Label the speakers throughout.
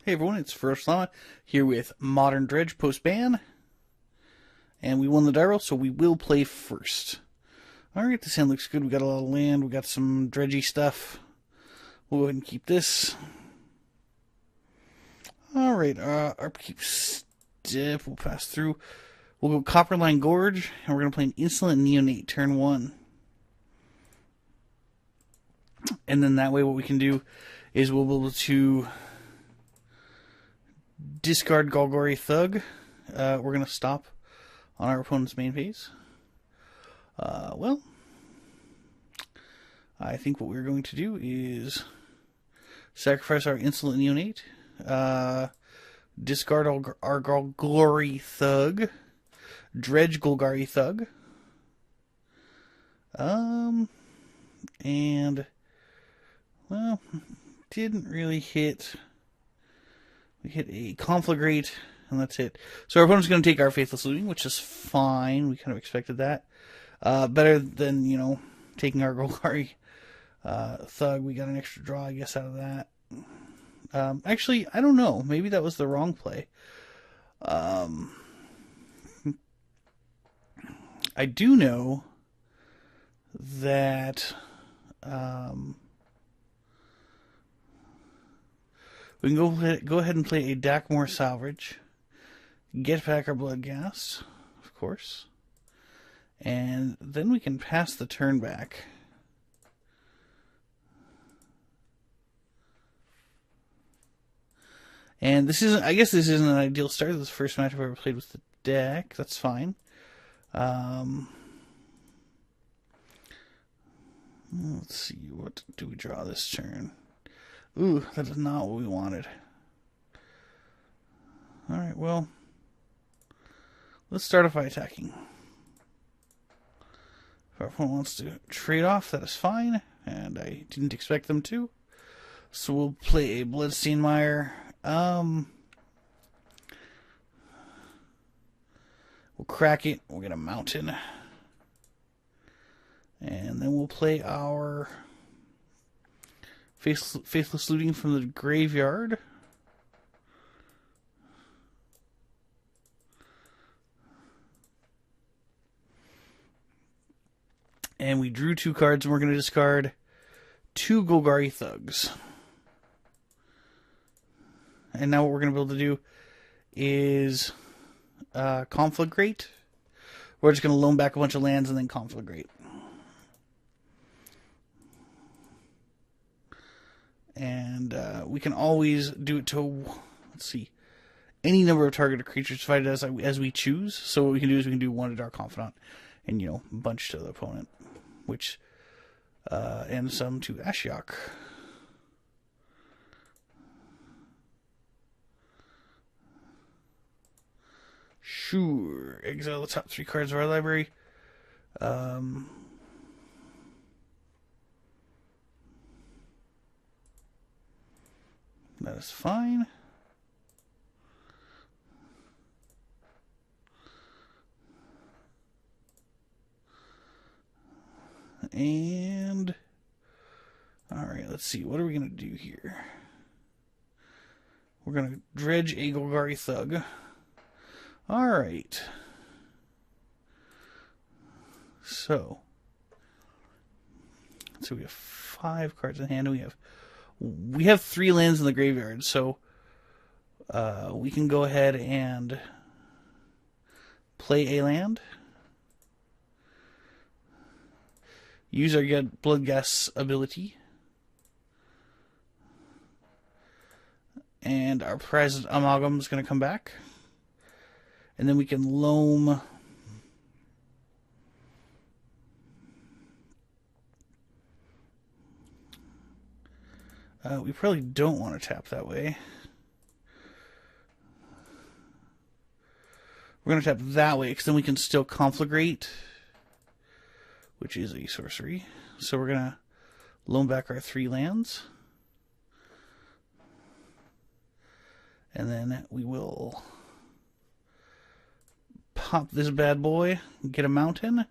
Speaker 1: Hey everyone, it's First Llama here with Modern Dredge post-ban. And we won the die roll, so we will play first. Alright, this hand looks good. We got a lot of land, we got some dredgy stuff. We'll go ahead and keep this. Alright, upkeep step, we'll pass through. We'll go Copperline Gorge, and we're going to play an Insolent Neonate turn 1. And then that way what we can do is we'll be able to discard Golgari Thug. We're going to stop on our opponent's main phase. Well, I think what we're going to do is sacrifice our Insolent Neonate, discard our Golgari Thug, dredge Golgari Thug, and, well, didn't really hit. We hit a Conflagrate, and that's it. So our opponent's going to take our Faithless Looting, which is fine. We kind of expected that. Better than, you know, taking our Golgari Thug. We got an extra draw, I guess, out of that. Actually, I don't know. Maybe that was the wrong play. I do know that we can go ahead and play a Dakmor Salvage, get back our Bloodghast, of course, and then we can pass the turn back. And this isn't, I guess this isn't an ideal start. This is the first match I've ever played with the deck. That's fine. Let's see, what do we draw this turn? Ooh, that is not what we wanted. Alright, well, let's start off by attacking. If our opponent wants to trade off, that is fine, and I didn't expect them to. So we'll play a Bloodstained Mire. We'll crack it, we'll get a Mountain. And then we'll play our Faithless Looting from the graveyard. And we drew 2 cards, and we're going to discard 2 Golgari Thugs. And now what we're going to be able to do is Conflagrate. We're just going to loan back a bunch of lands and then Conflagrate. And we can always do it to, let's see, any number of targeted creatures divided as we choose. So what we can do is we can do 1 to our Confidant and, you know, bunch to the opponent, which, and some to Ashiok. Sure, exile the top 3 cards of our library. That is fine. And, alright, let's see. What are we going to do here? We're going to dredge a Golgari Thug. Alright. So we have 5 cards in hand, and we have 3 lands in the graveyard, so we can go ahead and play a land. Use our Bloodghast ability. And our Prized Amalgam is going to come back. And then we can loam we probably don't want to tap that way. We're going to tap that way because then we can still Conflagrate, which is a sorcery. So we're going to loan back our 3 lands. And then we will pop this bad boy, get a Mountain.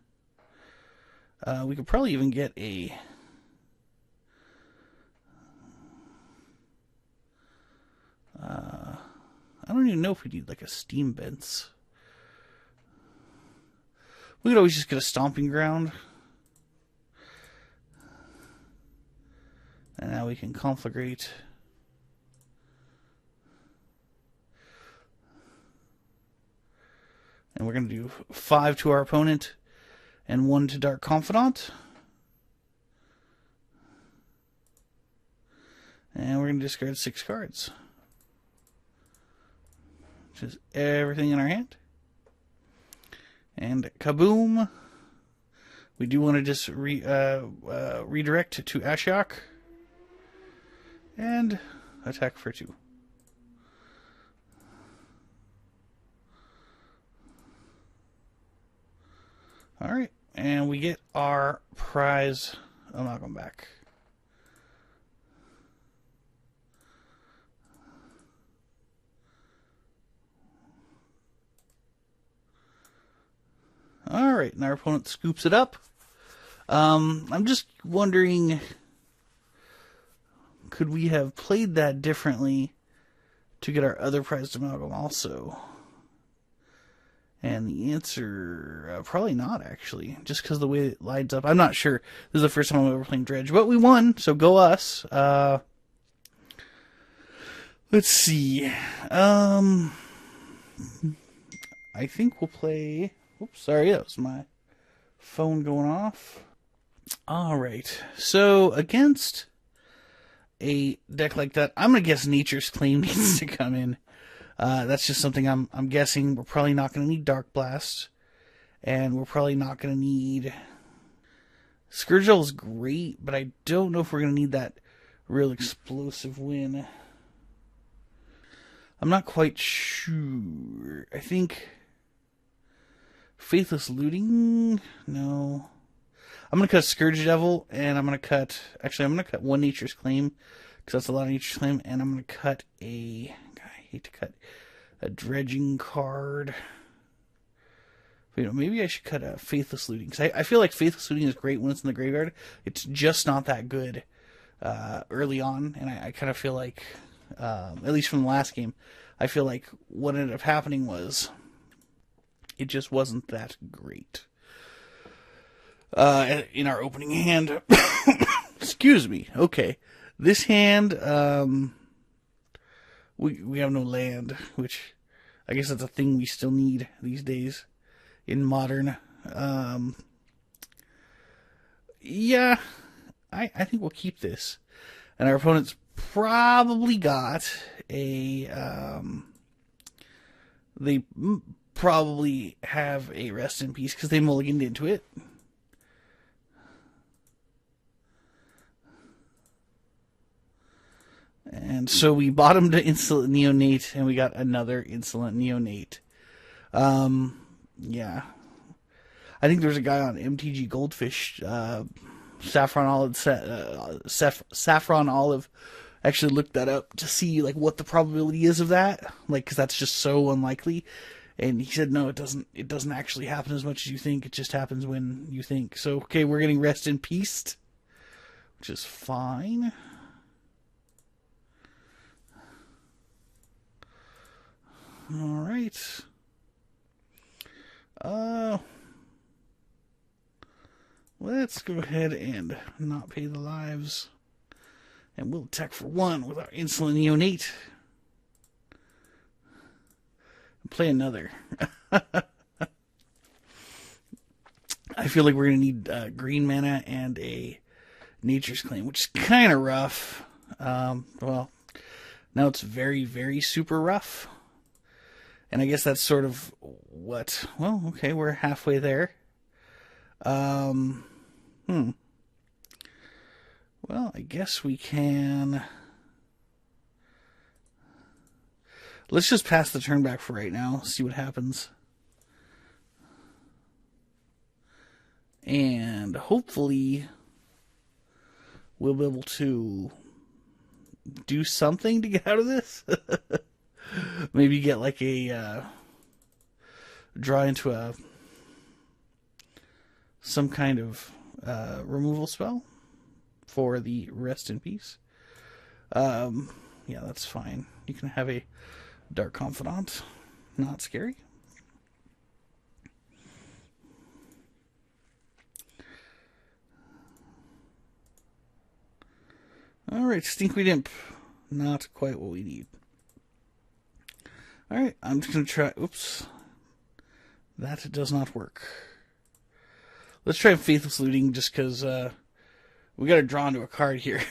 Speaker 1: We could probably even get a I don't even know if we need like a Steam Vents. We could always just get a Stomping Ground. And now we can Conflagrate. And we're going to do 5 to our opponent and 1 to Dark Confidant. And we're going to discard 6 cards. Which is everything in our hand. And kaboom. We do want to just redirect to Ashiok. And attack for 2. Alright, and we get our prize amalgam back. Alright, and our opponent scoops it up. I'm just wondering, could we have played that differently to get our other prized amalgam also? And the answer, probably not, actually. Just because the way it lines up. I'm not sure. This is the first time I'm ever playing Dredge. But we won, so go us. Let's see. I think we'll play... Oops, sorry, that was my phone going off. Alright, so against a deck like that, I'm going to guess Nature's Claim needs to come in. That's just something I'm guessing. We're probably not going to need Dark Blast. And we're probably not going to need... Scourgel is great, but I don't know if we're going to need that real explosive win. I'm not quite sure. I think... Faithless Looting? No. I'm going to cut Scourge Devil, and I'm going to cut... Actually, I'm going to cut 1 Nature's Claim, because that's a lot of Nature's Claim, and I'm going to cut a... I hate to cut a Dredging card. But, you know, maybe I should cut a Faithless Looting, because I feel like Faithless Looting is great when it's in the graveyard. It's just not that good early on, and I kind of feel like, at least from the last game, I feel like what ended up happening was it just wasn't that great. In our opening hand, excuse me, okay, this hand, we have no land, which I guess that's a thing we still need these days in Modern. Yeah, I think we'll keep this. And our opponent's probably got a, they probably have a Rest in Peace because they mulliganed into it. And so we bottomed to Insolent Neonate, and we got another Insolent Neonate. Yeah. I think there's a guy on MTG Goldfish, Saffron Olive, actually looked that up to see like what the probability is of that, like, because that's just so unlikely. And he said, no, it doesn't actually happen as much as you think. It just happens when you think. So, okay, we're getting Rest in Peace, which is fine. All right. Let's go ahead and not pay the lives. And we'll attack for 1 with our Insolent Neonate. And play another. I feel like we're going to need green mana and a Nature's Claim, which is kind of rough. Well, now it's very, very super rough. And I guess that's sort of what... Well, okay, we're halfway there. Well, I guess we can... Let's just pass the turn back for right now, see what happens. And hopefully we'll be able to do something to get out of this. Maybe get like a draw into a some kind of removal spell for the Rest in Peace. Yeah, that's fine. You can have a Dark Confidant. Not scary. Alright, Stinkweed Imp. Not quite what we need. Alright, I'm just going to try... Oops. That does not work. Let's try Faithless Looting just because we got to draw into a card here.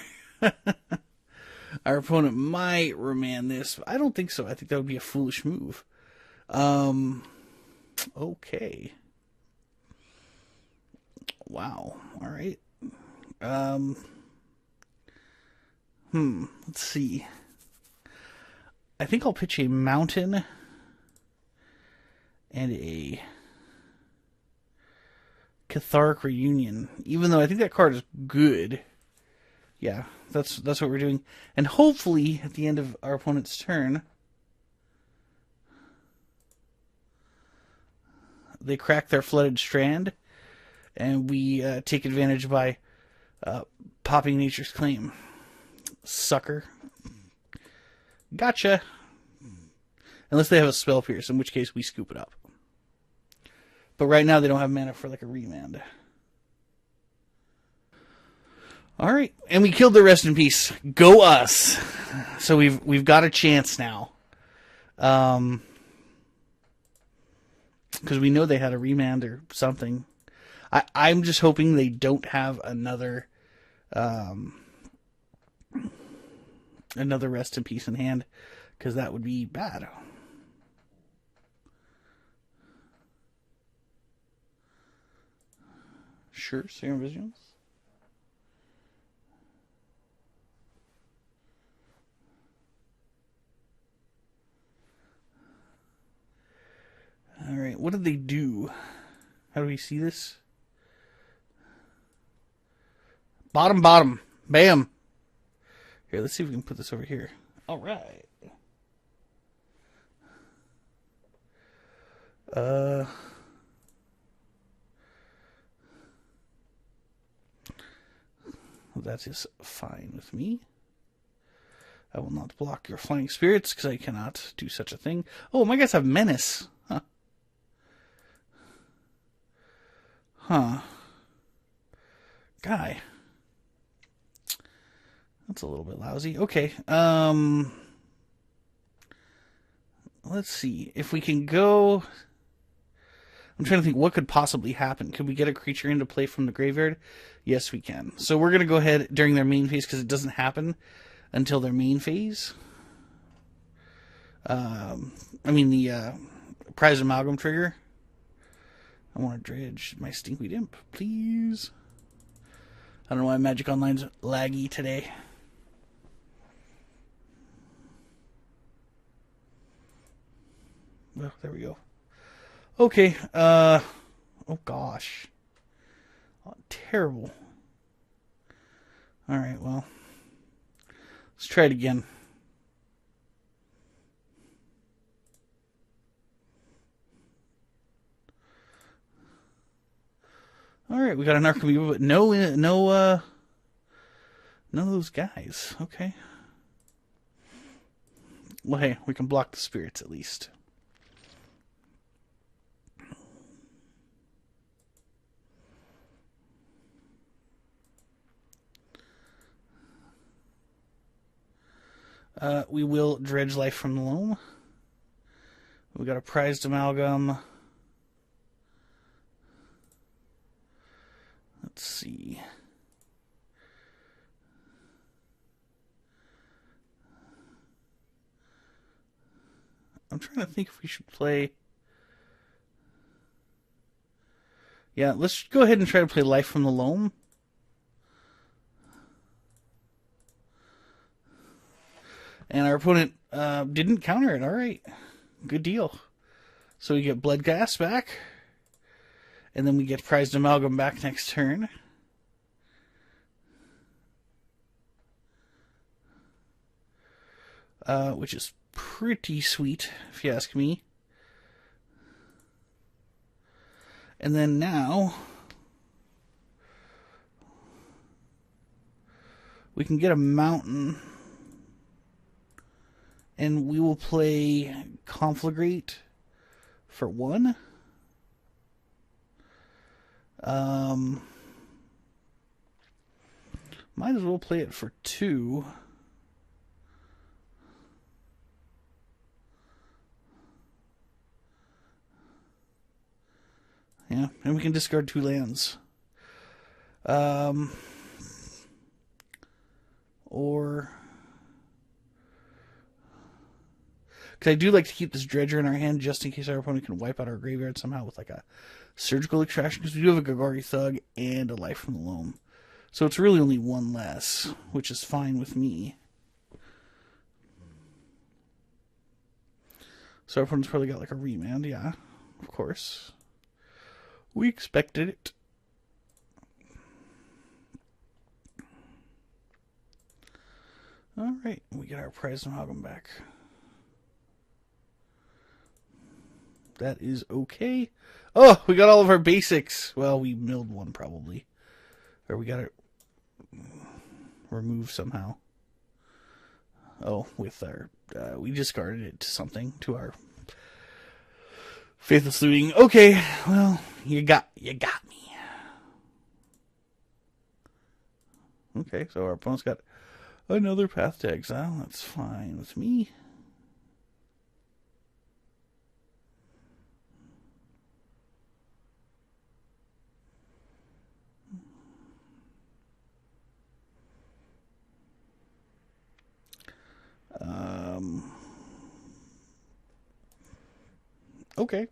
Speaker 1: Our opponent might remand this. But I don't think so. I think that would be a foolish move. Okay. Wow. Alright. Let's see. I think I'll pitch a Mountain and a Catharic Reunion, even though I think that card is good. Yeah, that's what we're doing. And hopefully, at the end of our opponent's turn, they crack their Flooded Strand, and we take advantage by popping Nature's Claim. Sucker. Gotcha. Unless they have a Spell Pierce, in which case we scoop it up. But right now they don't have mana for like a remand. Alright, and we killed the Rest in Peace. Go us! So we've got a chance now. Because we know they had a remand or something. I'm just hoping they don't have another Rest in Peace in hand, because that would be bad. Sure, Serum Visions. Alright, what did they do? How do we see this? Bottom, bottom. Bam. Here, let's see if we can put this over here. Alright. That is fine with me. I will not block your Flying Spirits, because I cannot do such a thing. Oh, my guys have Menace. Huh. Huh. Guy. That's a little bit lousy. Okay. Let's see. If we can go... I'm trying to think what could possibly happen. Could we get a creature into play from the graveyard? Yes, we can. So we're going to go ahead during their main phase, because it doesn't happen until their main phase. I mean the Prize Amalgam trigger. I want to dredge my Stinkweed Imp, please. I don't know why Magic Online's laggy today. Well, there we go. Okay, oh gosh. Oh, terrible. Alright, well. Let's try it again. Alright, we got an Archimedes, but none of those guys. Okay. Well, hey, we can block the spirits at least. We will dredge Life from the Loam. We got a Prized Amalgam. Let's see. I'm trying to think if we should play... Yeah, let's go ahead and try to play Life from the Loam. And our opponent didn't counter it. All right. Good deal. So we get Bloodghast back. And then we get Prized Amalgam back next turn. Which is pretty sweet, if you ask me. And then now... we can get a Mountain... And we will play Conflagrate for 1. Might as well play it for 2. Yeah, and we can discard 2 lands. Or... because I do like to keep this Dredger in our hand just in case our opponent can wipe out our graveyard somehow with like a surgical extraction, because we do have a Golgari Thug and a Life from the Loam. So it's really only 1 less, which is fine with me. So our opponent's probably got like a Remand, yeah, of course. We expected it. Alright, we get our Prized Amalgam back. That is okay. Oh, we got all of our basics. Well, we milled 1 probably. Or we got it removed somehow. Oh, with our... we discarded it to something, to our Faithless Looting. Okay, well, you got me. Okay, so our opponent's got another Path to Exile. That's fine with me. Okay.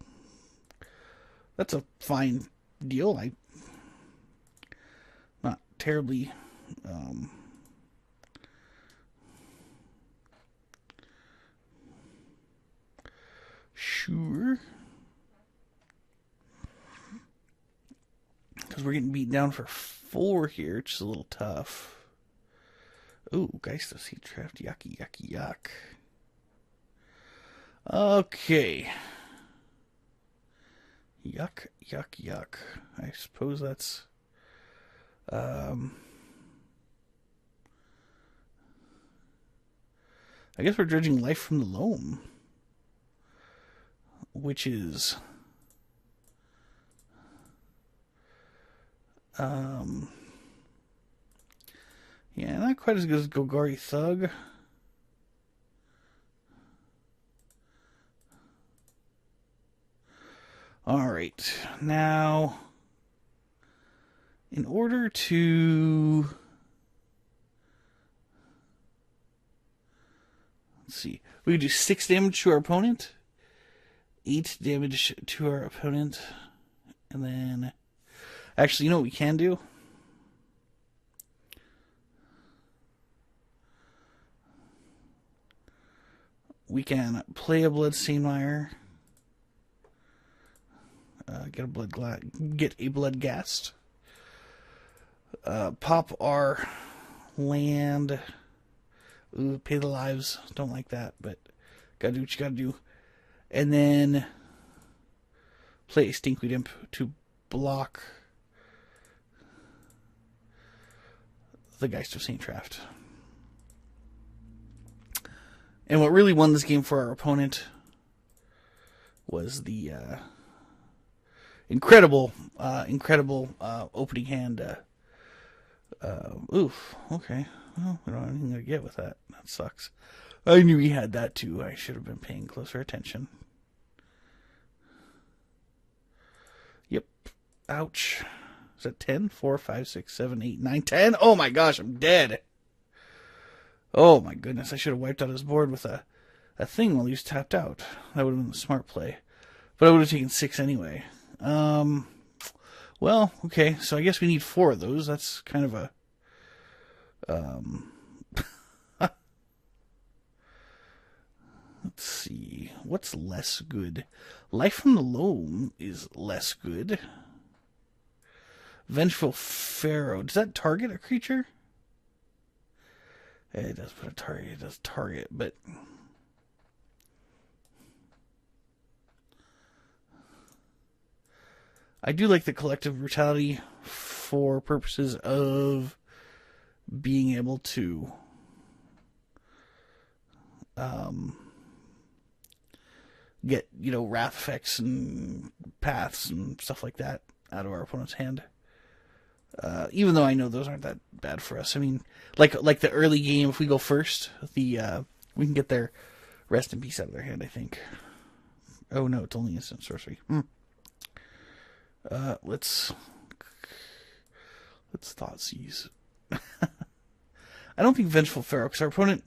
Speaker 1: That's a fine deal. Not terribly sure. Because we're getting beat down for 4 here, which is a little tough. Ooh, Geist of Sea Draft. Yucky, yucky, yuck. Okay. Yuck, yuck, yuck. I suppose that's... I guess we're dredging Life from the Loam. Which is... yeah, not quite as good as Golgari Thug. Alright, now, in order to, let's see, we can do 6 damage to our opponent, 8 damage to our opponent, and then, actually, you know what we can do? We can play a Bloodstained Mire. Get a Bloodghast. Pop our land. Ooh, pay the lives. Don't like that, but gotta do what you gotta do. And then play a Stinkweed Imp to block the Geist of Saint Draft. And what really won this game for our opponent was the incredible opening hand. Oof. Okay. Well, we don't have anything to get with that. That sucks. I knew he had that too. I should have been paying closer attention. Yep. Ouch. Is that 10? 4, 5, 6, 7, 8, 9, 10? Oh my gosh, I'm dead. Oh my goodness, I should have wiped out his board with a thing while he was tapped out. That would have been a smart play. But I would have taken 6 anyway. Well, okay, so I guess we need 4 of those. That's kind of a... let's see. What's less good? Life from the Loam is less good. Vengeful Pharaoh. Does that target a creature? It does put a target. It does target, but... I do like the Collective Brutality for purposes of being able to get, wrath effects and paths and stuff like that out of our opponent's hand. Even though I know those aren't that bad for us. I mean, like the early game, if we go first, we can get their Rest in Peace out of their hand, I think. Oh no, it's only instant sorcery. Let's Thoughtseize. I don't think Vengeful Pharaoh, because our opponent,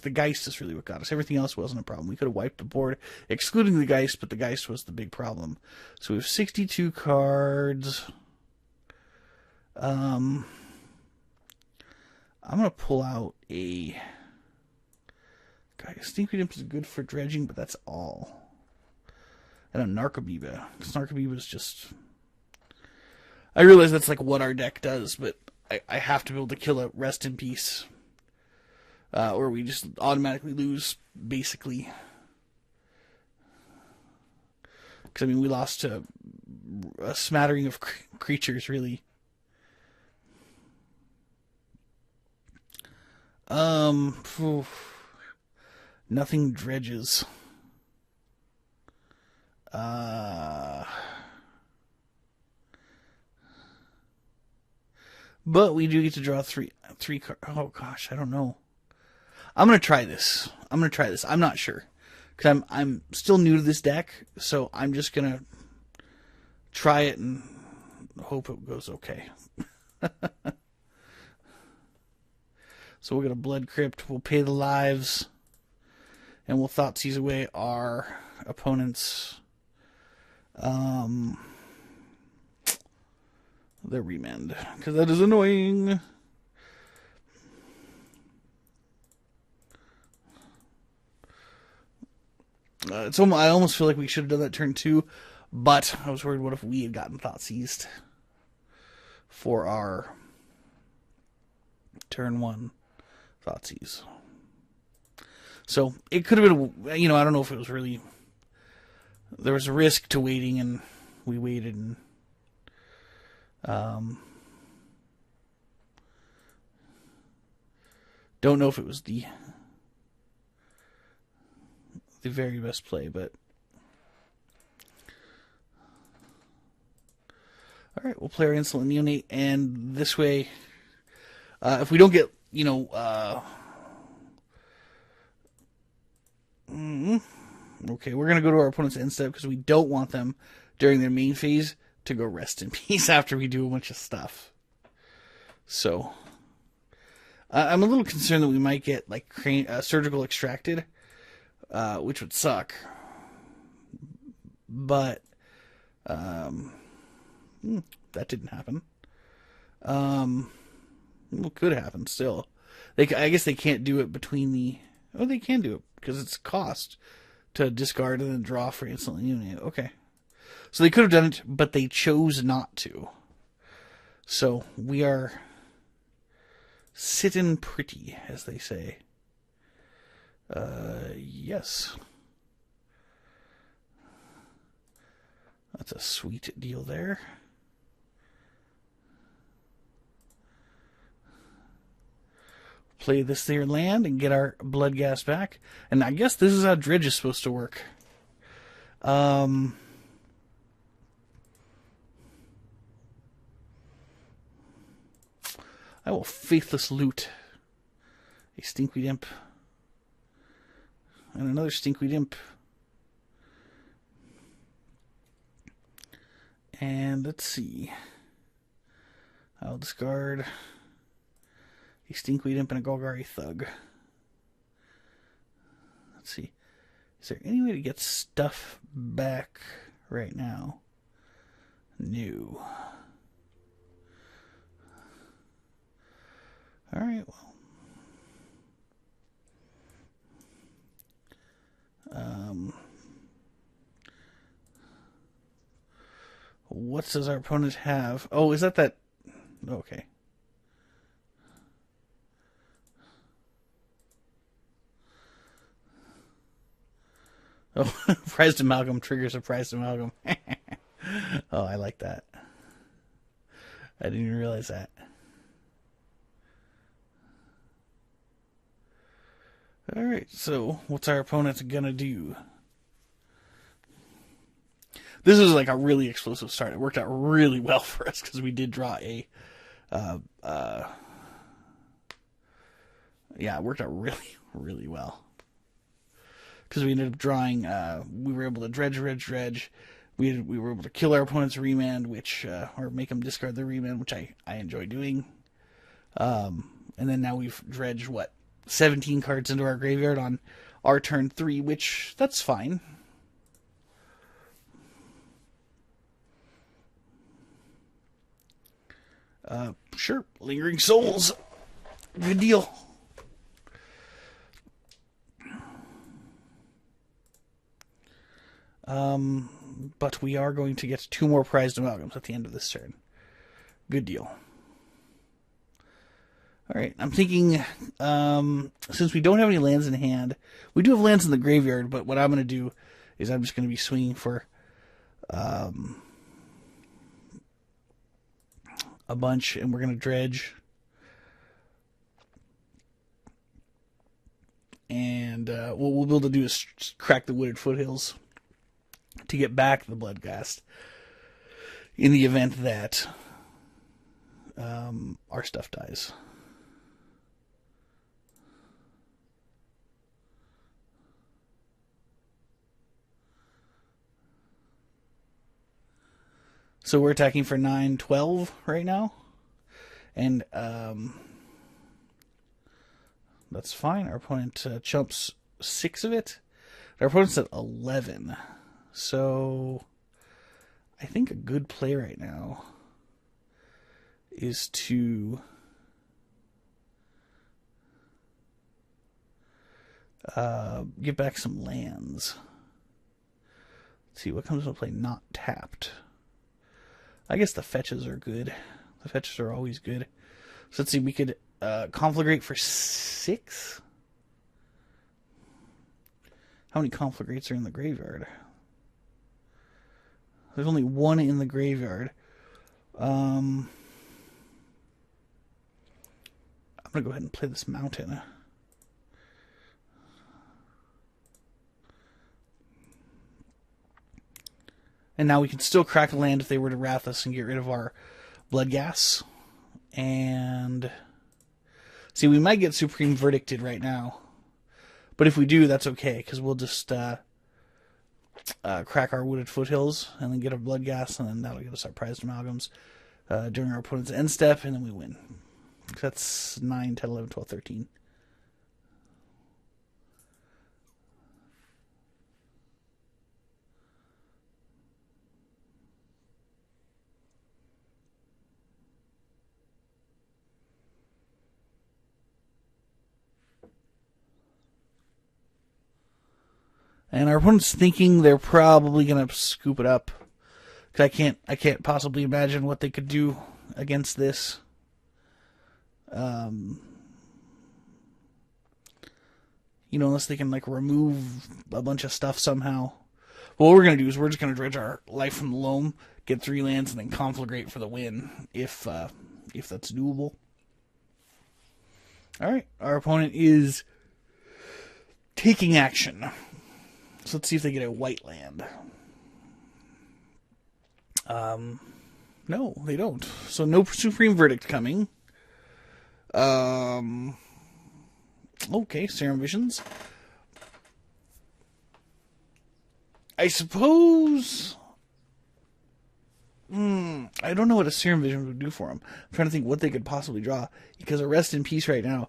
Speaker 1: the Geist is really what got us. Everything else wasn't a problem. We could have wiped the board, excluding the Geist, but the Geist was the big problem. So we have 62 cards. I'm going to pull out a... Stinkweed Imp is good for dredging, but that's all. And a Narcomoeba, because Narcomoeba is just... I realize that's like what our deck does, but I have to be able to kill a Rest in Peace. Or we just automatically lose, basically. Because, I mean, we lost to a smattering of creatures, really. Nothing dredges. But we do get to draw three cards. Oh gosh, I don't know. I'm gonna try this. I'm not sure, because I'm still new to this deck, so I'm just gonna try it and hope it goes okay. So we'll get a Blood Crypt. We'll pay the lives, and we'll Thoughtseize away our opponent's their remand, because that is annoying. I almost feel like we should have done that turn 2, but I was worried, what if we had gotten Thoughtseized for our turn 1 Thoughtseize. So it could have been, I don't know if it was really, there was a risk to waiting, and we waited, and don't know if it was the very best play, but all right, we'll play our Insolent Neonate, and this way, if we don't get, okay, we're gonna go to our opponent's end step, because we don't want them during their main phase to go Rest in Peace after we do a bunch of stuff. So I'm a little concerned that we might get like Surgical Extracted, which would suck. But that didn't happen. What could happen still? I guess they can't do it between the... Oh, they can do it, because it's cost to discard and then draw for Instant Unity. Okay. So they could have done it, but they chose not to. So we are sitting pretty, as they say. Yes. That's a sweet deal there. Play this there land and get our blood gas back. And I guess this is how Dredge is supposed to work. I will Faithless Loot a Stinkweed Imp and another Stinkweed Imp, and let's see, I'll discard a Stinkweed Imp and a Golgari Thug. Let's see, is there any way to get stuff back right now? No. Alright, well. What does our opponent have? Oh, is that... Okay. Oh, Prized Amalgam triggers a Prized Amalgam. Oh, I like that. I didn't even realize that. Alright, so what's our opponent gonna do? This is like a really explosive start. It worked out really well for us because we did draw a... yeah, it worked out really, really well. Because we ended up drawing... we were able to dredge. We were able to kill our opponent's remand, which... or make them discard their remand, which I enjoy doing. And then now we've dredged, 17 cards into our graveyard on our turn 3, which, that's fine. Sure, Lingering Souls. Good deal. But we are going to get 2 more prized amalgams at the end of this turn. Good deal. Alright, I'm thinking, since we don't have any lands in hand, we do have lands in the graveyard, but what I'm going to do is I'm just going to be swinging for a bunch, and we're going to dredge. And what we'll be able to do is crack the Wooded Foothills to get back the Bloodghast in the event that our stuff dies. So we're attacking for 9-12 right now. And that's fine. Our opponent chumps 6 of it. Our opponent's at 11. So I think a good play right now is to get back some lands. Let's see what comes into play. Not tapped. I guess the fetches are good. The fetches are always good. So let's see, we could Conflagrate for 6? How many Conflagrates are in the graveyard? There's only 1 in the graveyard. I'm going to go ahead and play this mountain. And now we can still crack a land if they were to wrath us and get rid of our Bloodghast. And see, we might get Supreme Verdicted right now. But if we do, that's okay, because we'll just crack our Wooded Foothills and then get our Bloodghast, and then that'll get us our prized amalgams during our opponent's end step, and then we win. That's 9, 10, 11, 12, 13. And our opponent's thinking they're probably gonna scoop it up. Cause I can't possibly imagine what they could do against this. Unless they can like remove a bunch of stuff somehow. What we're gonna do is we're just gonna dredge our Life from the Loam, get 3 lands, and then Conflagrate for the win, if that's doable. All right, our opponent is taking action. So let's see if they get a white land. No, they don't. So no Supreme Verdict coming. Okay, Serum Visions. I suppose... I don't know what a Serum Vision would do for them. I'm trying to think what they could possibly draw. Because a Rest in Peace right now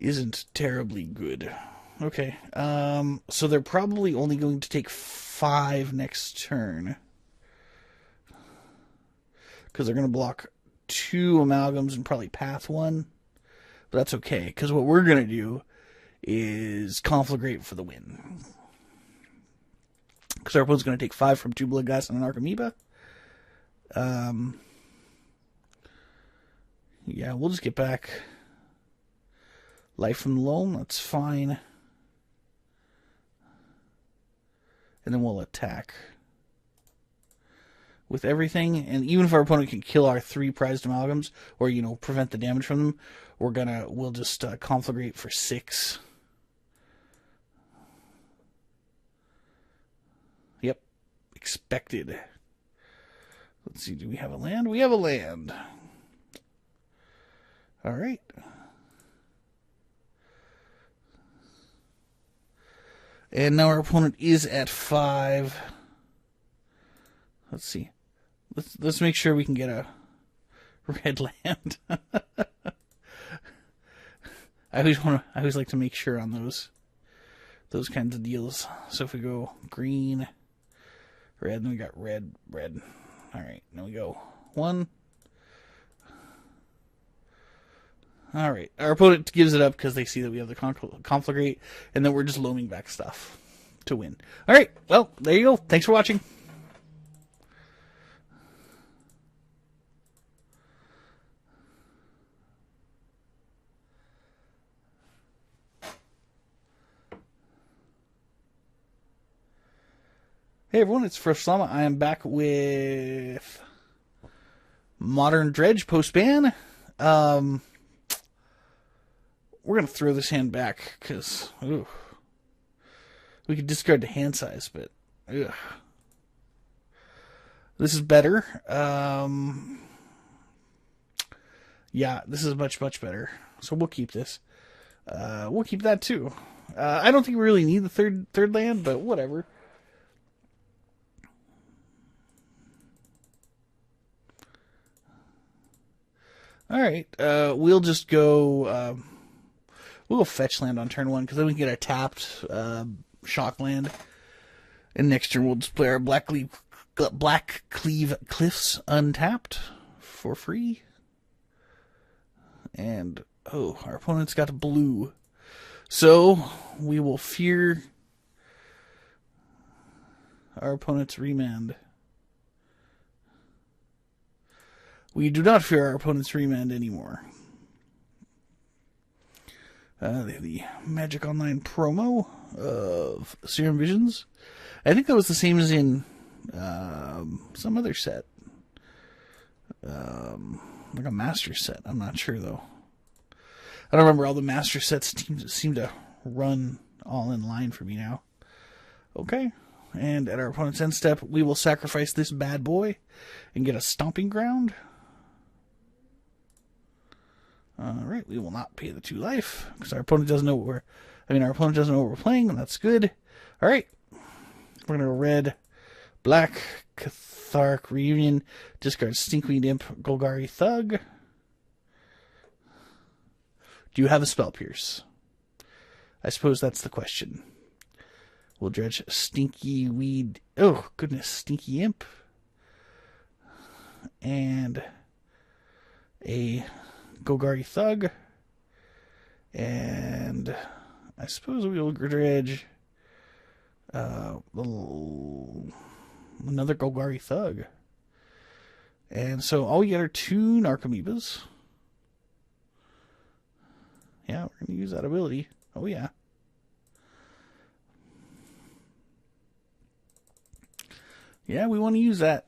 Speaker 1: isn't terribly good. Okay, so they're probably only going to take 5 next turn. Because they're going to block 2 amalgams and probably path 1. But that's okay, because what we're going to do is Conflagrate for the win. Because our opponent's going to take 5 from 2 Bloodghast and an Archamoeba. Yeah, we'll just get back Life from the Loam. That's fine. And then we'll attack with everything. And even if our opponent can kill our 3 prized amalgams, or prevent the damage from them, we'll just Conflagrate for 6. Yep. Expected. Let's see, do we have a land? We have a land. All right. And now our opponent is at 5. Let's see. Let's make sure we can get a red land. I always like to make sure on those kinds of deals. So if we go green, red, then we got red. All right, now we go 1. All right, our opponent gives it up because they see that we have the Conflagrate, and then we're just loaming back stuff to win. All right, well, there you go. Thanks for watching. Hey everyone, it's Fresh Llama. I am back with Modern Dredge post-ban. We're going to throw this hand back because we could discard the hand size, but this is better. Yeah, this is much better. So we'll keep this. We'll keep that too. I don't think we really need the third land, but whatever. All right, we'll just go. We'll go fetch land on turn 1 because then we can get a tapped shock land, and next turn we'll just play our Black Cleave Cliffs untapped for free. And our opponent's got blue, so we will fear our opponent's remand. We do not fear our opponent's remand anymore. They have the Magic Online promo of Serum Visions. I think that was the same as in some other set. Like a Master set. I'm not sure, though. I don't remember all the Master sets seem to run all in line for me now. Okay. And at our opponent's end step, we will sacrifice this bad boy and get a Stomping Ground. Alright, we will not pay the 2 life, because our opponent doesn't know what we're playing, and that's good. Alright, we're going to go red, black, Cathartic Reunion, discard Stinkweed Imp, Golgari Thug. Do you have a Spell Pierce? I suppose that's the question. We'll dredge Stinky Weed, oh goodness, Stinky Imp, and a Golgari Thug, and I suppose we will dredge another Golgari Thug. And so all we get are 2 Narcomoebas. Yeah, we're going to use that ability. Oh yeah. Yeah, we want to use that.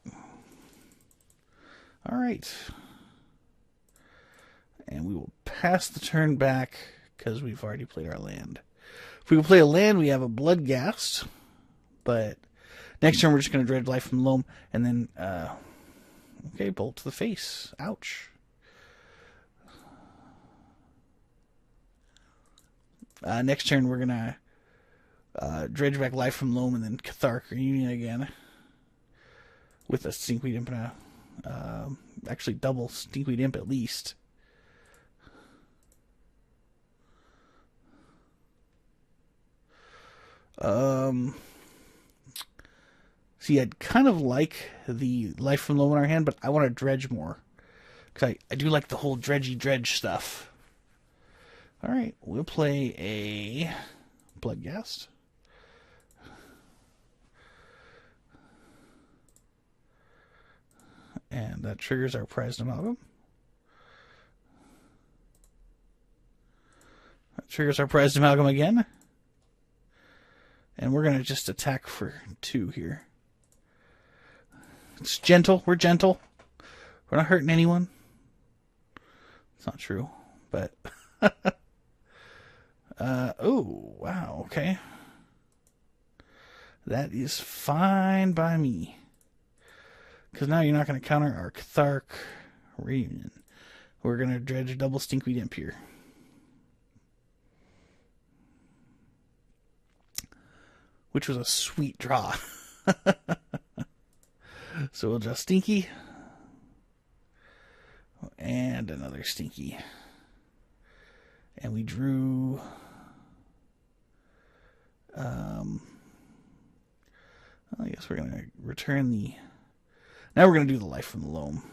Speaker 1: Alright. And we will pass the turn back because we've already played our land. If we will play a land, we have a Bloodghast. But next turn we're just going to dredge Life from Loam. And then, okay, Bolt to the face. Ouch. Next turn we're going to dredge back Life from Loam and then Cathartic Reunion again. With a Stinkweed Imp and actually double Stinkweed Imp at least. See, I'd kind of like the Life from Loam in our hand, but I want to dredge more. Because I do like the whole dredge stuff. Alright, we'll play a Bloodghast. And that triggers our Prized Amalgam. That triggers our Prized Amalgam again. And we're going to just attack for 2 here. It's gentle. We're gentle. We're not hurting anyone. It's not true, but... oh, wow, okay. That is fine by me. Because now you're not going to counter our Cathartic Raven. We're going to dredge a double Stinkweed Imp here. Which was a sweet draw. So we'll just Stinky. And another Stinky. And we drew... I guess we're going to return the... Now we're going to do the Life from the Loam.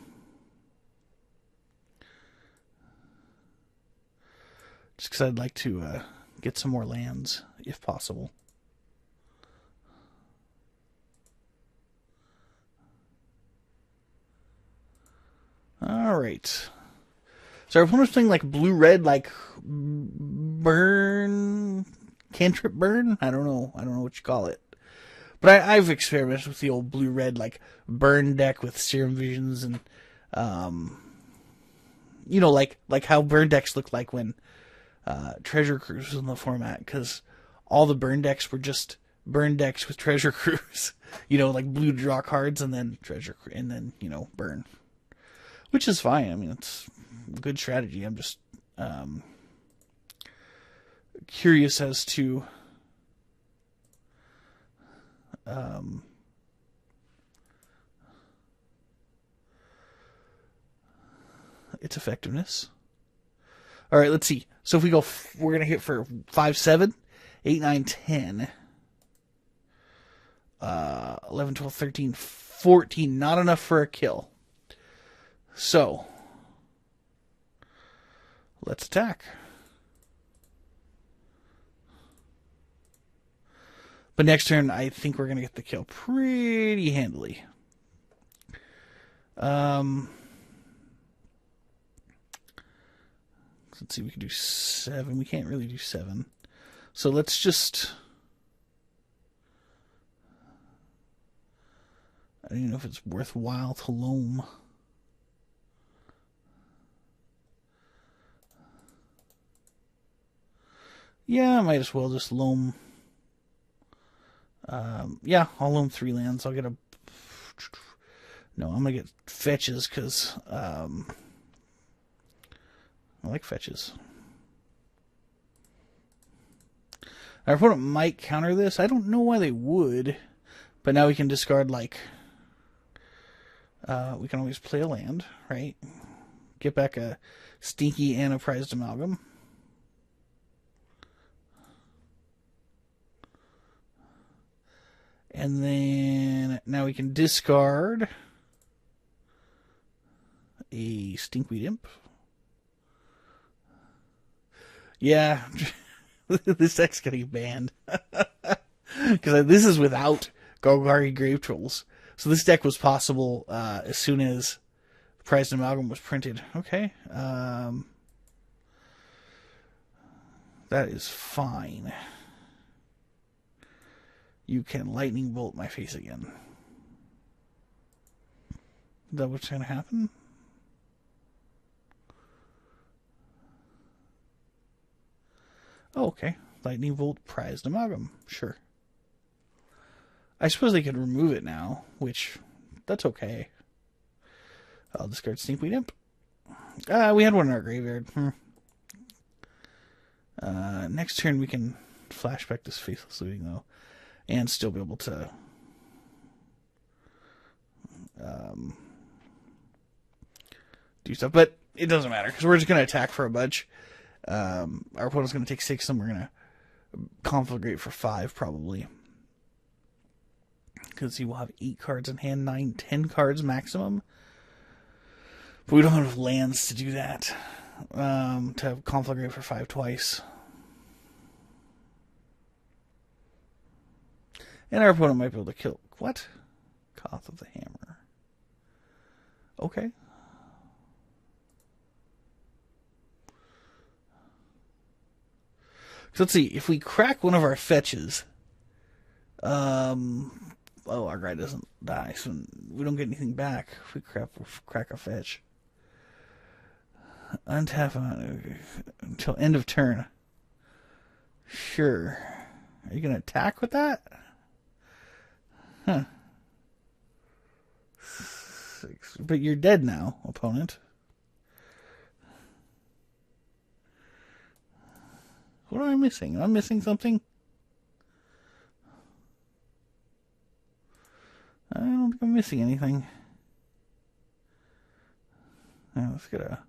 Speaker 1: Just because I'd like to get some more lands, if possible. Alright. So our opponent's playing like blue-red, like burn... Cantrip burn? I don't know what you call it. But I've experimented with the old blue-red, like, burn deck with Serum Visions and, you know, like how burn decks looked like when Treasure Cruise was in the format, because all the burn decks were just burn decks with Treasure Cruise. You know, like blue to draw cards and then Treasure, and then, you know, burn. Which is fine. I mean, it's a good strategy. I'm just curious as to... its effectiveness. All right, let's see. So if we go, we're going to hit for 5, 7, 8, 9, 10, 11, 12, 13, 14. Not enough for a kill. So let's attack. But next turn, I think we're going to get the kill pretty handily. Let's see, we can do 7. We can't really do 7. So let's just... I don't even know if it's worthwhile to loam. Yeah, I might as well just loam... yeah, I'll loam 3 lands. I'll get a... No, I'm going to get fetches because I like fetches. Our opponent might counter this. I don't know why they would, but now we can discard, like... we can always play a land, right? Get back a Stinky and a Prized Amalgam. And then now we can discard a Stinkweed Imp. Yeah, this deck's getting banned. Because this is without Golgari Grave Trolls. So this deck was possible as soon as Prized Amalgam was printed. Okay. That is fine. You can lightning bolt my face again. Is that what's going to happen? Oh, okay. Lightning bolt Prized Amalgam. Sure. I suppose they could remove it now, which, that's okay. I'll discard Stinkweed Imp. We had one in our graveyard. Next turn we can flashback this Faithless Looting, though, and still be able to do stuff. But it doesn't matter, because we're just going to attack for a bunch. Our opponent's going to take 6 of them. We're going to Conflagrate for 5, probably. Because he will have 8 cards in hand, 9, 10 cards maximum. But we don't have enough lands to do that. To have Conflagrate for 5 twice. And our opponent might be able to kill... What? Koth of the Hammer. Okay. So let's see. If we crack one of our fetches... Oh, our guy doesn't die, so we don't get anything back if we crack a fetch. Untap until end of turn. Sure. Are you going to attack with that? Huh. 6. But you're dead now, opponent. What am I missing? Am I missing something? I don't think I'm missing anything. Now, let's get a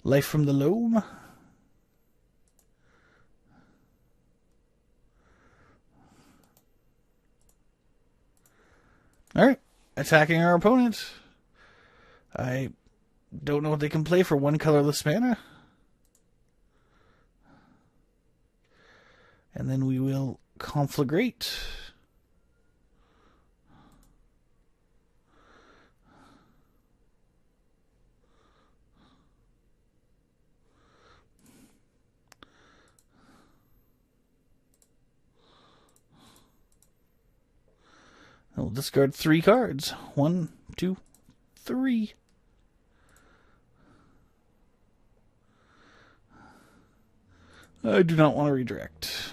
Speaker 1: Life from the Loam. Alright, attacking our opponent. I don't know what they can play for 1 colorless mana. And then we will Conflagrate. I'll discard 3 cards. 1, 2, 3. I do not want to redirect.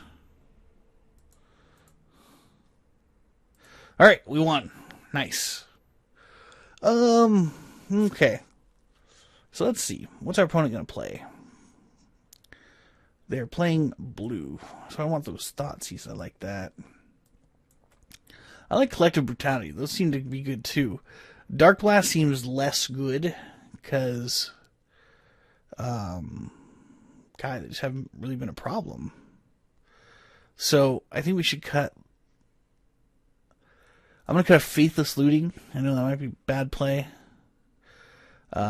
Speaker 1: Alright, we won. Nice. Okay. So let's see. What's our opponent going to play? They're playing blue. So I want those Thoughtseize. I like that. I like Collective Brutality. Those seem to be good too. Dark Blast seems less good because, God, they just haven't really been a problem. So I think we should cut. I'm going to cut Faithless Looting. I know that might be bad play. But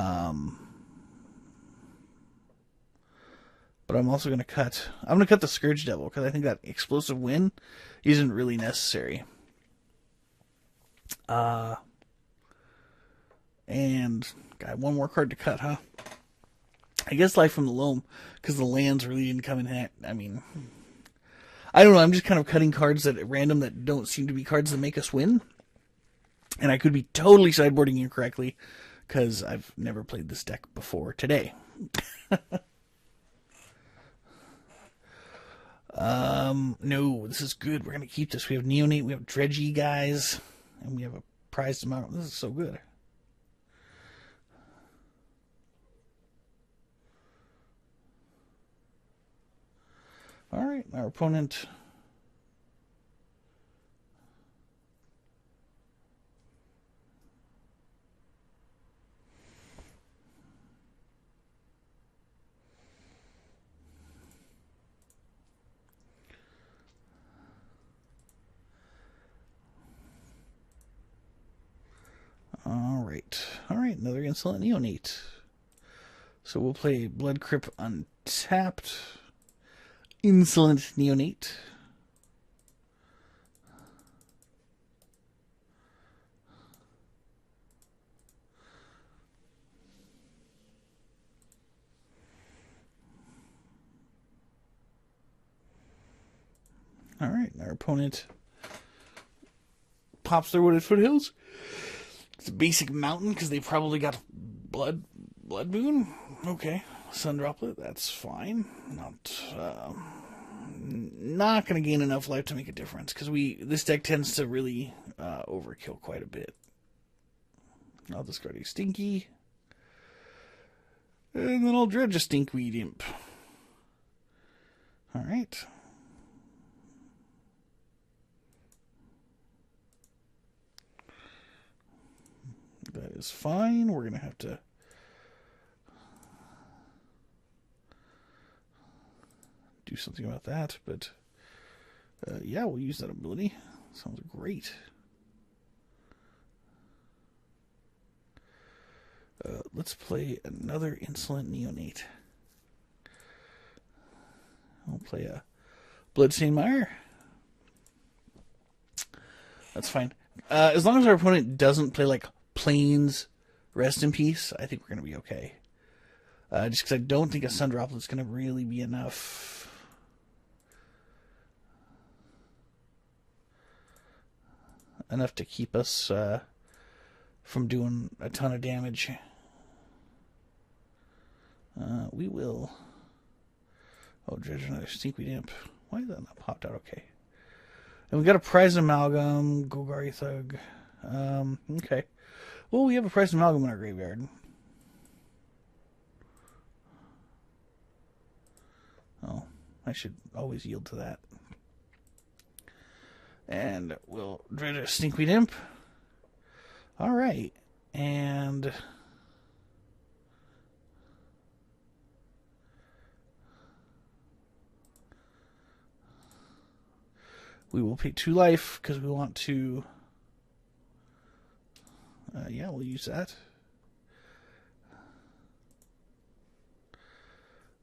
Speaker 1: I'm also going to cut. I'm going to cut the Scourge Devil because I think that explosive win isn't really necessary. And got 1 more card to cut, huh? I guess Life from the Loam, because the lands really didn't come in hand. I mean, I don't know. I'm just kind of cutting cards at random that don't seem to be cards that make us win. And I could be totally sideboarding incorrectly, because I've never played this deck before today. No, this is good. We're going to keep this. We have Neonate, we have Dredgy guys, and we have a prized amount. This is so good. Alright, our opponent. Alright, another Insolent Neonate. So we'll play Blood Crypt untapped. Insolent Neonate. Alright, our opponent pops their Wooded Foothills. It's a basic mountain because they probably got blood moon. Okay, Sun Droplet, that's fine. Not going to gain enough life to make a difference because this deck tends to really overkill quite a bit. I'll discard a Stinky, and then I'll dredge a Stinkweed Imp. All right. That is fine. We're going to have to do something about that, but yeah, we'll use that ability. Sounds great. Let's play another Insolent Neonate. I'll play a Bloodstained Mire. That's fine. As long as our opponent doesn't play like Plains Rest in Peace, I think we're going to be okay. Just because I don't think a Sun Droplet is going to really be enough. Enough to keep us from doing a ton of damage. We will. Oh, dredge another Stinkweed Imp. Why is that not popped out? Okay. And we got a prize amalgam, Golgari Thug. Okay. Well, we have a prize amalgam in our graveyard. Oh, I should always yield to that. And we'll dredge a Stinkweed Imp. Alright. And we will pay 2 life because we want to. Yeah, we'll use that.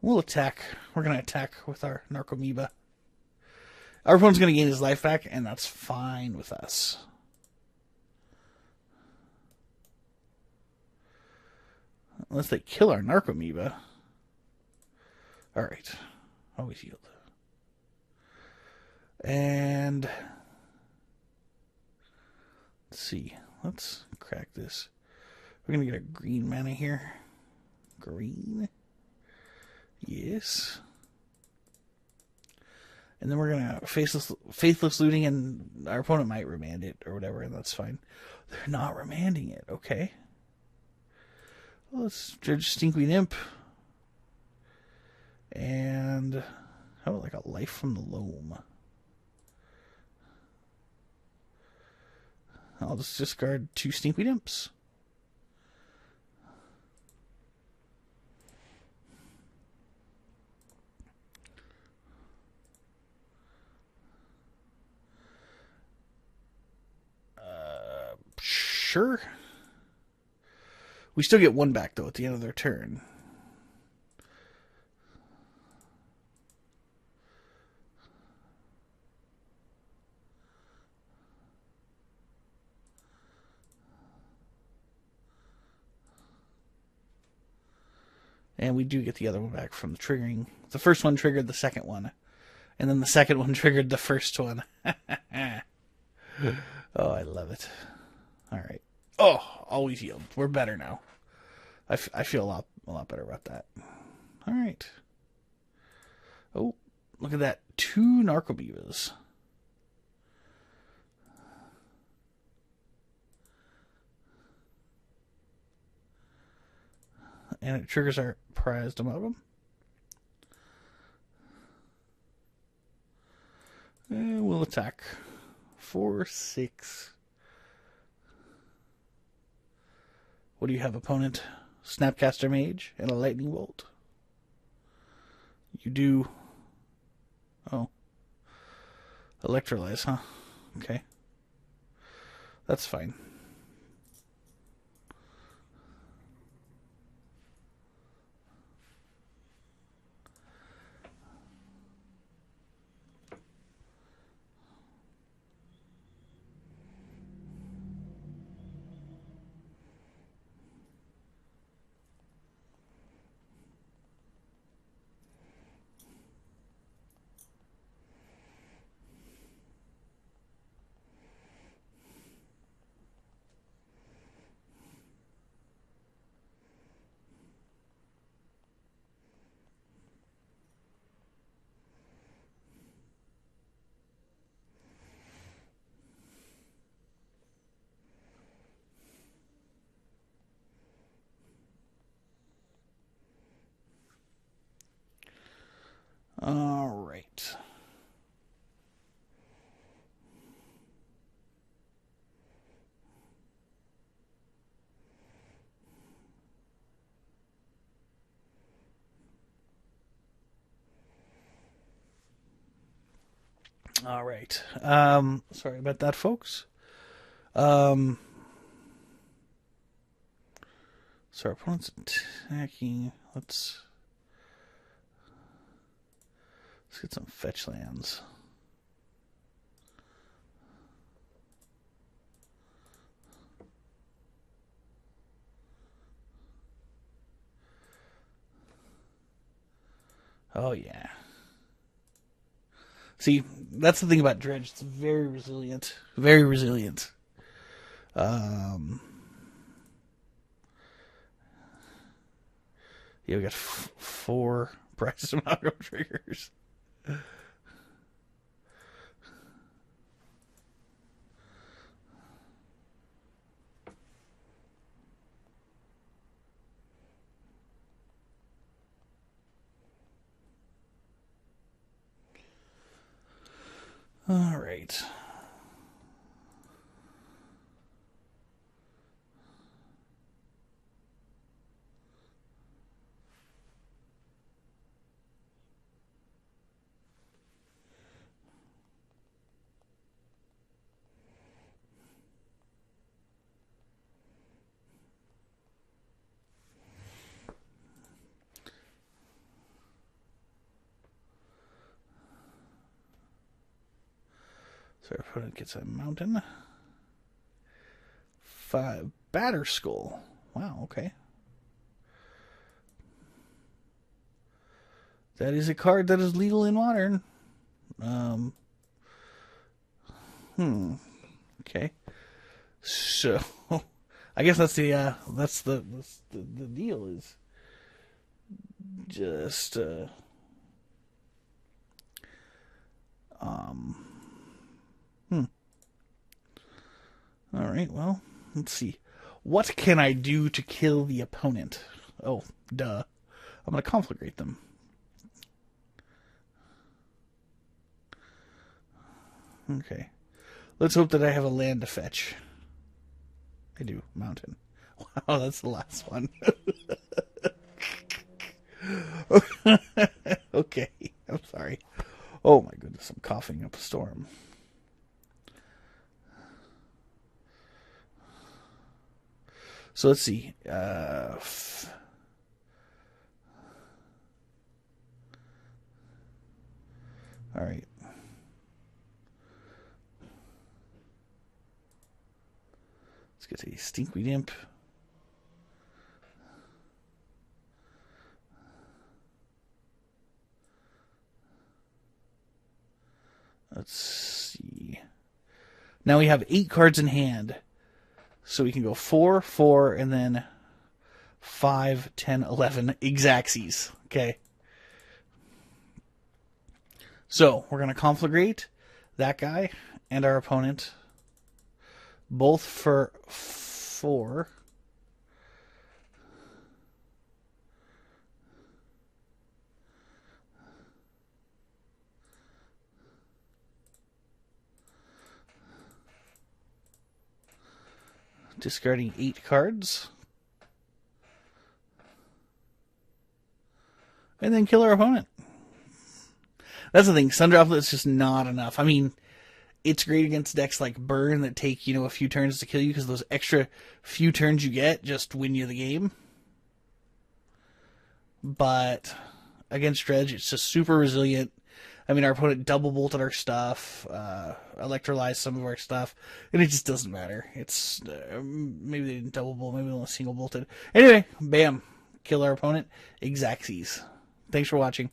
Speaker 1: We'll attack. We're going to attack with our Narcomoeba. Our opponent's going to gain his life back, and that's fine with us. Unless they kill our Narcomoeba. Alright. Always yield. And let's see. Let's crack this. We're going to get a green mana here. Green. Yes. And then we're going to faithless looting, and our opponent might remand it or whatever, and that's fine. They're not remanding it. Okay. Well, let's dredge Stinkweed Imp. And how about like a Life from the Loam? I'll just discard 2 Stinkweed Imps. Sure. We still get 1 back, though, at the end of their turn. And we do get the other one back from the triggering. The first one triggered the second one. And then the second one triggered the first one. Oh, I love it. Alright. Oh, always yield. We're better now. I feel a lot better about that. Alright. Oh, look at that. 2 Narcomoebas. And it triggers our prized amalgam. And we'll attack. 4, 6. What do you have, opponent? Snapcaster Mage and a Lightning Bolt. You do. Oh. Electrolyze, huh? Okay. That's fine. All right. All right. Sorry about that, folks. So our opponent's attacking. Let's get some fetch lands. Oh, yeah. See, that's the thing about Dredge. It's very resilient. Very resilient. Yeah, we got 4 price amalgam triggers. All right. So our opponent gets a mountain. 5 batter skull. Wow, okay. That is a card that is legal in Modern. Okay. So I guess that's the deal is just all right, well, let's see. What can I do to kill the opponent? Oh, duh. I'm going to conflagrate them. Okay. Let's hope that I have a land to fetch. I do. Mountain. Wow, that's the last one. Okay. I'm sorry. Oh my goodness, I'm coughing up a storm. So let's see. All right. Let's get a Stinkweed Imp. Let's see. Now we have 8 cards in hand. So we can go 4, 4, and then 5, 10, 11 Exacxies. Okay. So we're going to conflagrate that guy and our opponent. Both for 4. Discarding 8 cards. And then kill our opponent. That's the thing. Sundroplet is just not enough. I mean, it's great against decks like Burn that take, a few turns to kill you because those extra few turns you get just win you the game. But against Dredge, it's just super resilient. I mean, our opponent double bolted our stuff, electrolyzed some of our stuff, and it just doesn't matter. It's maybe they didn't double bolt, maybe they only single bolted. Anyway, bam, kill our opponent. Exacxies. Thanks for watching.